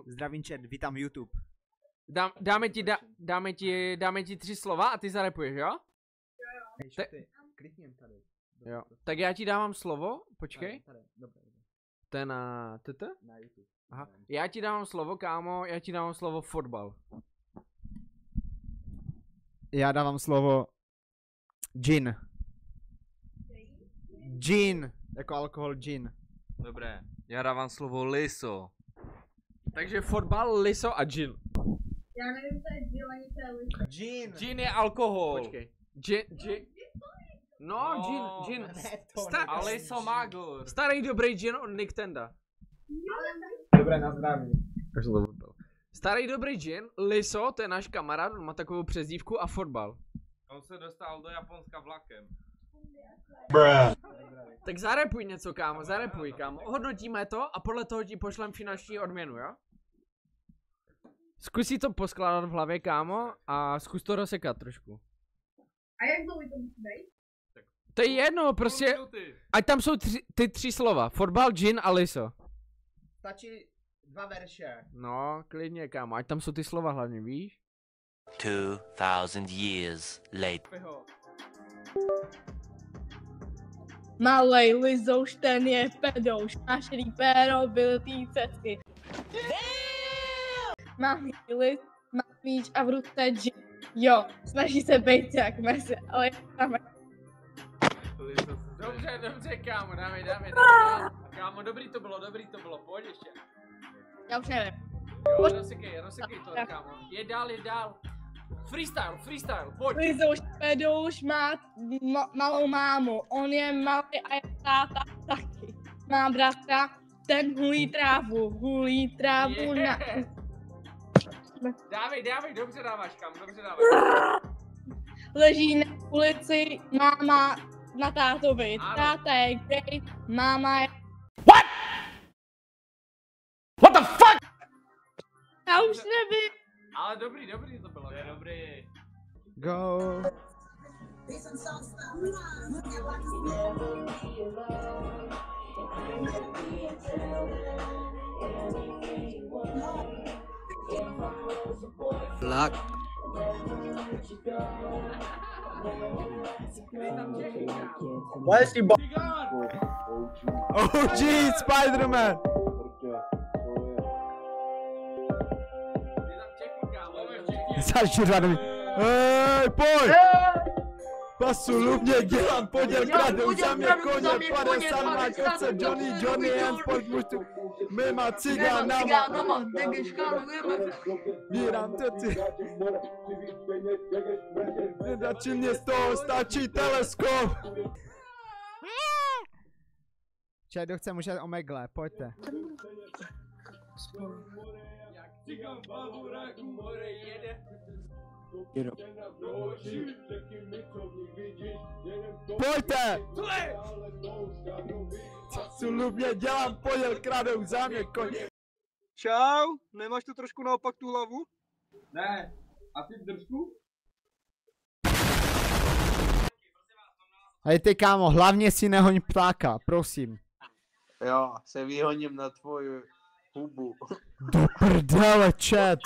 Zdravím chat, vítám YouTube. Dáme ti 3 slova a ty zarepuješ, jo? Klikněm tady. Jo. Tak já ti dávám slovo, počkej. Dobré. To je na TT? Na YouTube. Aha. Já ti dávám slovo, kámo, já ti dávám slovo fotbal. Já dávám slovo gin. Gin, jako alkohol gin. Dobré, já dávám slovo liso. Takže fotbal, liso a gin. Já nevím, co je gin, ani co je liso. Gin. Gin je alkohol. Počkej. Gin. No, gin. A liso magus. Starý dobrý gin od Nintendo. Dobré, na zdraví. Starý dobrý gin, liso, to je náš kamarád, on má takovou přezdívku a fotbal. On se dostal do Japonska vlakem. Tak zarepuj něco, kámo, ohodnotíme to a podle toho ti pošlem finanční odměnu, jo? Zkus si to poskládat v hlavě, kámo, a zkus to rozsekat trošku. A jak dlouho to musí být? To je jedno, prostě, ať tam jsou ty 3 slova, fotbal, gin a liso. Stačí 2 verše. No, klidně, kámo, ať tam jsou ty slova hlavně, víš? 2000 years later. Malej lizouš, ten je pedouš, máš rýpéro, byl tý cesty. Mám list, mám míč a v ruce gin. Jo, snaží se bejt jak mese, ale tam... Dobře, kámo, dáme. Kámo, dobrý to bylo, pojď ještě. Já už nevím. Jo, rozsekej to, kámo. Je dál. Freestyle, pojď. Lizouš, pedouš má malou mámu, on je malý a je táta taky. Má bratra, ten hulí trávu na... Dávej, dobře dáváš, kámo, Leží na ulici, máma na tátovi, Ano. táta je gay, máma je... What the fuck? Já už nevím. Ale dobrý to bylo. Je dobrý. Go. Luck. Where's the OG Spider-Man. Zažraný. Hej, pojď! Pasu lubně dělám poděl, kradou za mě koně, 50 má koce, Johnny jen pod muštu. Mima cigánama, vírám teci. Nedačí mě z toho, stačí teleskop. Čaj, kdo chce, může omegle, pojďte. Pojďte! Co lubně dělám poděl, kradou za mě koně. Čau, nemáš to trošku naopak tu hlavu? Ne, a ty v držku? Hej ty kámo, hlavně si nehoň ptáka, prosím. Jo, se vyhoním na tvoji hubu. Do prdele, chat.